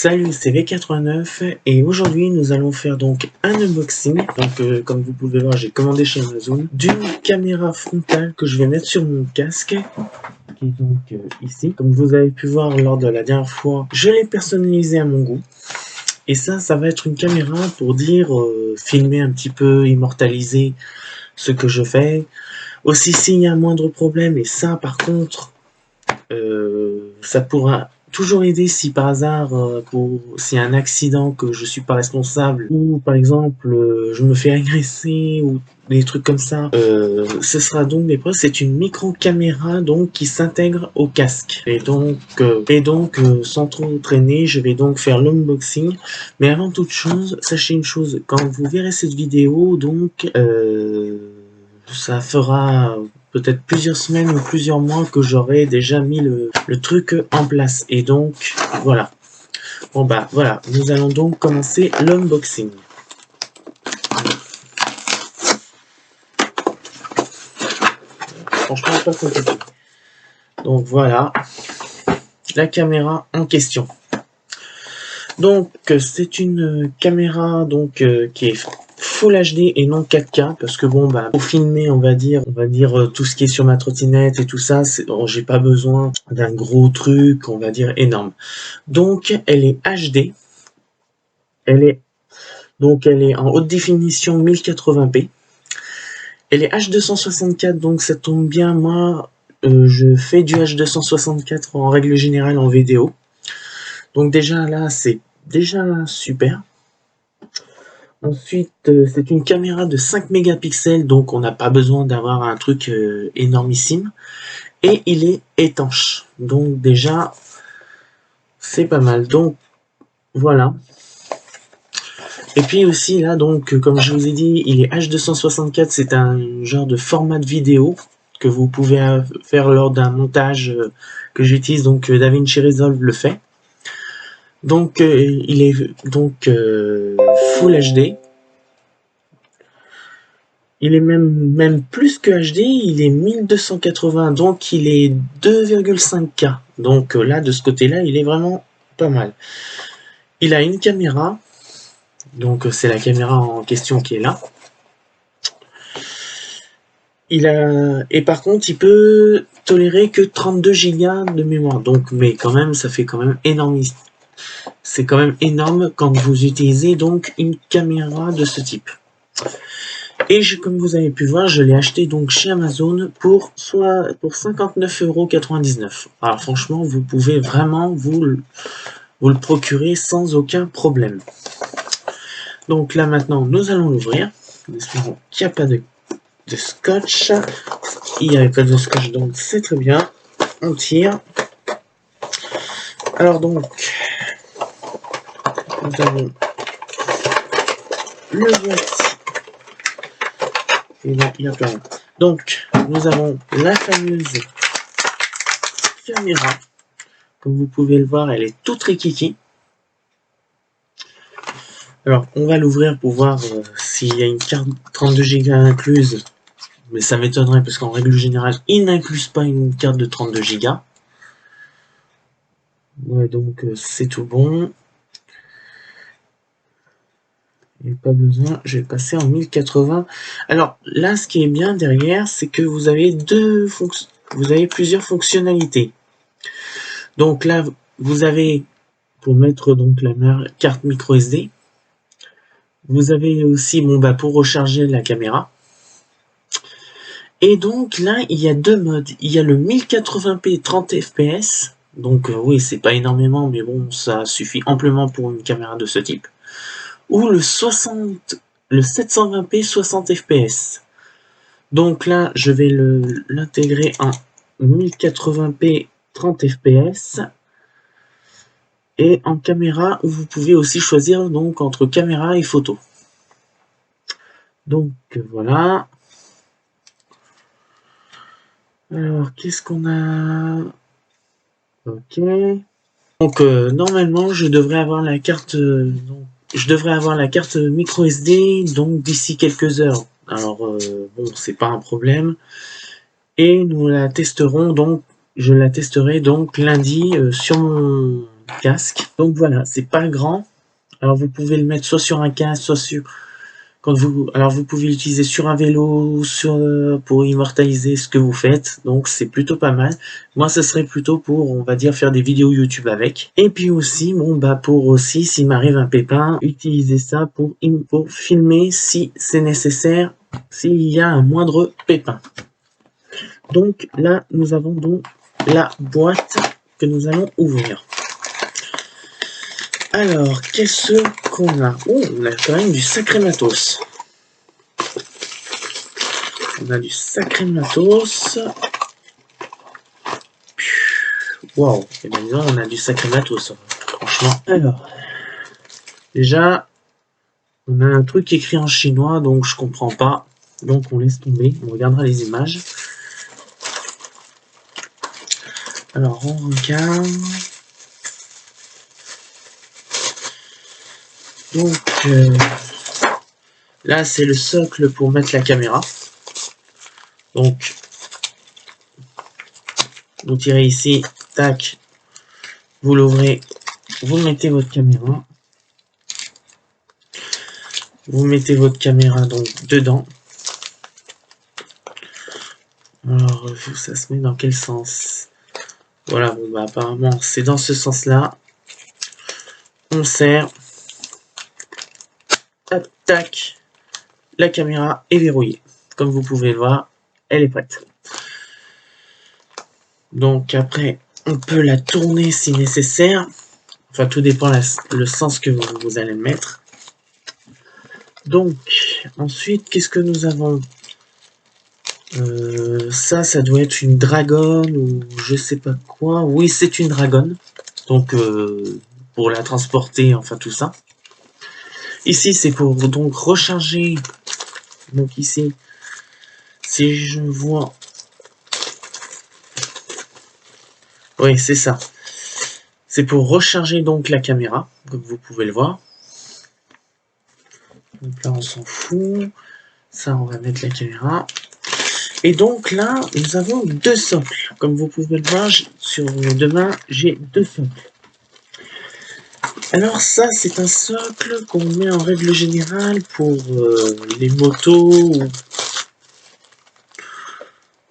Salut, c'est V89 et aujourd'hui nous allons faire donc un unboxing. Donc comme vous pouvez voir, j'ai commandé chez Amazon d'une caméra frontale que je vais mettre sur mon casque, qui est donc ici. Comme vous avez pu voir lors de la dernière fois, je l'ai personnalisée à mon goût. Et ça va être une caméra pour dire filmer un petit peu, immortaliser ce que je fais. Aussi s'il y a un moindre problème, et ça par contre, ça pourra toujours aider si par hasard, s'il y a un accident que je suis pas responsable, ou par exemple je me fais agresser ou des trucs comme ça, ce sera donc des preuves. C'est une micro caméra donc qui s'intègre au casque, et donc sans trop traîner, je vais donc faire l'unboxing. Mais avant toute chose, sachez une chose, quand vous verrez cette vidéo, donc ça fera peut-être plusieurs semaines ou plusieurs mois que j'aurai déjà mis le truc en place. Et donc, voilà. Bon bah voilà, nous allons donc commencer l'unboxing. Franchement, pas compliqué. Donc voilà, la caméra en question. Donc c'est une caméra donc qui est Full HD et non 4K, parce que bon bah pour filmer on va dire tout ce qui est sur ma trottinette et tout ça, j'ai pas besoin d'un gros truc on va dire énorme. Donc elle est HD, elle est en haute définition 1080p, elle est H264, donc ça tombe bien, moi je fais du H264 en règle générale en vidéo, donc déjà là c'est déjà super. Ensuite, c'est une caméra de 5 mégapixels, donc on n'a pas besoin d'avoir un truc énormissime. Et il est étanche. Donc déjà, c'est pas mal. Donc voilà. Et puis aussi là, donc comme je vous ai dit, il est H264, c'est un genre de format de vidéo que vous pouvez faire lors d'un montage que j'utilise, donc DaVinci Resolve le fait. Donc il est donc Full HD. Il est même plus que HD, il est 1280, donc il est 2,5K. Donc là, de ce côté-là, il est vraiment pas mal. Il a une caméra, donc c'est la caméra en question qui est là. Et par contre, il peut tolérer que 32 Go de mémoire. Donc, mais quand même, ça fait quand même énorme. C'est quand même énorme quand vous utilisez donc une caméra de ce type. Et comme vous avez pu voir, je l'ai acheté donc chez Amazon pour 59,99 €. Alors franchement, vous pouvez vraiment vous le procurer sans aucun problème. Donc là maintenant, nous allons l'ouvrir. Espérons qu'il n'y a pas de scotch. Il n'y avait pas de scotch, donc c'est très bien. On tire. Alors donc, nous avons le boîtier. Et là, il y a plein. Donc, nous avons la fameuse caméra. Comme vous pouvez le voir, elle est toute rikiki. Alors, on va l'ouvrir pour voir s'il y a une carte 32 Go incluse. Mais ça m'étonnerait parce qu'en règle générale, ils n'inclusent pas une carte de 32 Go. Ouais, donc c'est tout bon. Il n'y a pas besoin, je vais passer en 1080. Alors là, ce qui est bien derrière, c'est que vous avez plusieurs fonctionnalités. Donc là, vous avez pour mettre donc la carte micro SD. Vous avez aussi pour recharger la caméra. Et donc là, il y a deux modes. Il y a le 1080p 30 fps. Donc oui, c'est pas énormément, mais bon, ça suffit amplement pour une caméra de ce type. Ou le 720p 60 fps. Donc là, je vais l'intégrer en 1080p 30 fps. Et en caméra, vous pouvez aussi choisir donc entre caméra et photo. Donc voilà. Alors, qu'est-ce qu'on a? Ok. Donc normalement, je devrais avoir la carte micro SD donc d'ici quelques heures. Alors bon, c'est pas un problème. Et nous la testerons donc, je la testerai donc lundi sur casque. Donc voilà, c'est pas grand. Alors vous pouvez le mettre soit sur un casque, soit sur alors vous pouvez l'utiliser sur un vélo, pour immortaliser ce que vous faites. Donc c'est plutôt pas mal. Moi, ce serait plutôt pour, on va dire, faire des vidéos YouTube avec. Et puis aussi, bon bah pour aussi, s'il m'arrive un pépin, utiliser ça pour filmer si c'est nécessaire, s'il y a un moindre pépin. Donc là, nous avons donc la boîte que nous allons ouvrir. Alors, qu'est-ce qu'on a? Oh, on a quand même du sacré matos. On a du sacré matos. Waouh, et bien disons, on a du sacré matos, franchement. Alors, déjà, on a un truc écrit en chinois, donc je comprends pas. Donc on laisse tomber, on regardera les images. Alors, on regarde. Donc, là, c'est le socle pour mettre la caméra. Donc, vous tirez ici, tac, vous l'ouvrez, vous mettez votre caméra. Vous mettez votre caméra donc dedans. Alors, ça se met dans quel sens? Voilà, bon bah apparemment c'est dans ce sens-là. On serre. Tac, tac. La caméra est verrouillée. Comme vous pouvez le voir, elle est prête. Donc après, on peut la tourner si nécessaire. Enfin, tout dépend le sens que vous allez mettre. Donc, ensuite, qu'est-ce que nous avons? Ça doit être une dragonne ou je sais pas quoi. Oui, c'est une dragonne. Donc, pour la transporter, enfin tout ça. Ici, c'est pour donc recharger. Donc ici, si je vois... Oui, c'est ça. C'est pour recharger donc la caméra, comme vous pouvez le voir. Donc là, on s'en fout. Ça, on va mettre la caméra. Et donc là, nous avons deux socles. Comme vous pouvez le voir, sur deux mains, j'ai deux socles. Alors ça, c'est un socle qu'on met en règle générale pour les motos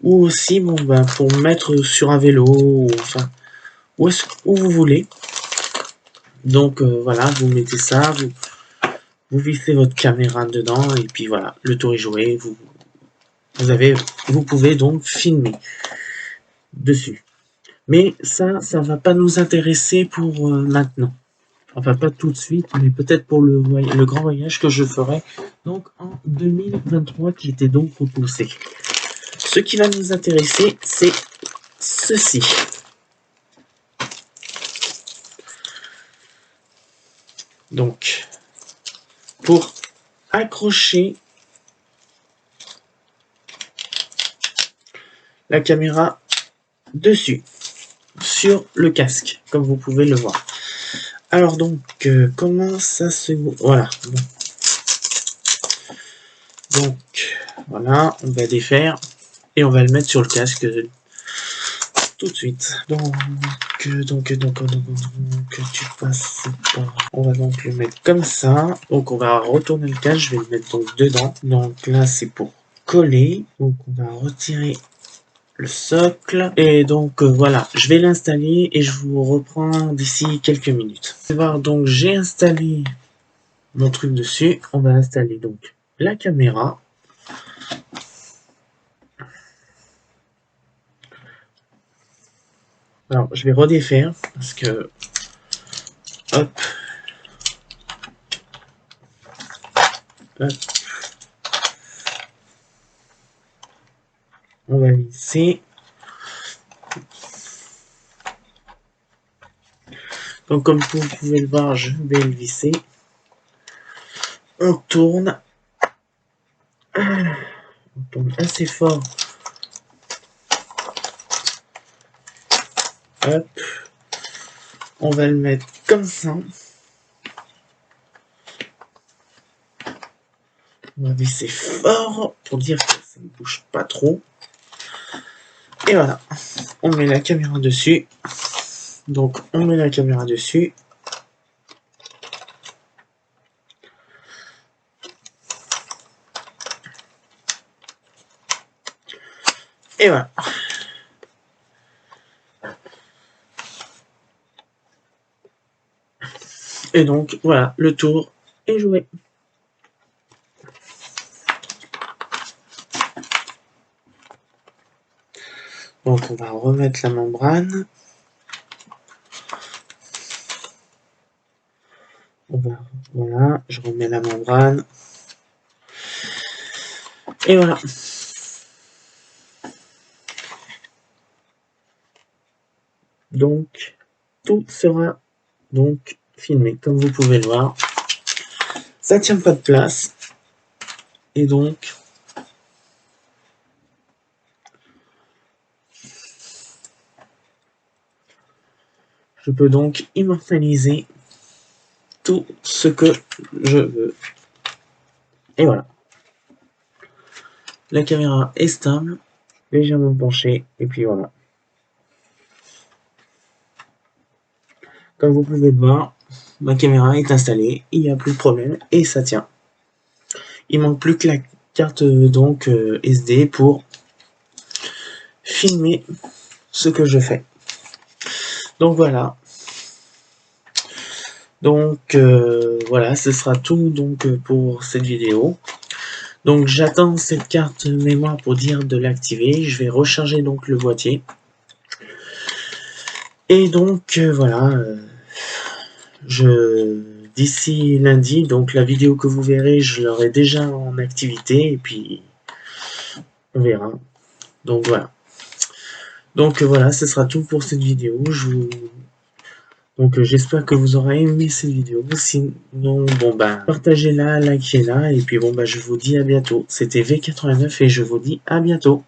ou aussi bon, bah, pour mettre sur un vélo, ou, enfin, où vous voulez. Donc voilà, vous mettez ça, vous vissez votre caméra dedans et puis voilà, le tour est joué. Vous pouvez donc filmer dessus. Mais ça va pas nous intéresser pour maintenant. Enfin, pas tout de suite, mais peut-être pour le grand voyage que je ferai donc en 2023 qui était donc repoussé. Ce qui va nous intéresser, c'est ceci. Donc, pour accrocher la caméra dessus, sur le casque, comme vous pouvez le voir. Alors donc, comment ça se... Voilà. Donc, voilà, on va défaire et on va le mettre sur le casque tout de suite. Donc tu passes par... On va donc le mettre comme ça. Donc on va retourner le casque, je vais le mettre donc dedans. Donc là c'est pour coller. Donc on va retirer le socle. Et donc voilà, je vais l'installer et je vous reprends d'ici quelques minutes. Vous allez voir, donc j'ai installé mon truc dessus. On va installer donc la caméra. Alors, je vais redéfaire parce que... Hop. Hop. On va visser. Donc, comme vous pouvez le voir, je vais le visser. On tourne. On tourne assez fort. Hop. On va le mettre comme ça. On va visser fort pour dire que ça ne bouge pas trop. Et voilà. On met la caméra dessus. Donc on met la caméra dessus. Et voilà. Et donc voilà, le tour est joué. Donc on va remettre la membrane. Voilà, je remets la membrane. Et voilà. Donc tout sera donc filmé, comme vous pouvez le voir. Ça tient pas de place. Et donc je peux donc immortaliser tout ce que je veux. Et voilà. La caméra est stable, légèrement penchée, et puis voilà. Comme vous pouvez le voir, ma caméra est installée, il n'y a plus de problème, et ça tient. Il manque plus que la carte donc SD pour filmer ce que je fais. Donc voilà. Donc voilà, ce sera tout donc pour cette vidéo. Donc j'attends cette carte mémoire pour dire de l'activer. Je vais recharger donc le boîtier. Et donc voilà, d'ici lundi, donc la vidéo que vous verrez, je l'aurai déjà en activité et puis on verra. Donc voilà. Donc voilà, ce sera tout pour cette vidéo. Donc j'espère que vous aurez aimé cette vidéo. Sinon, bon bah partagez-la, likez-la et puis bon bah je vous dis à bientôt. C'était V89 et je vous dis à bientôt.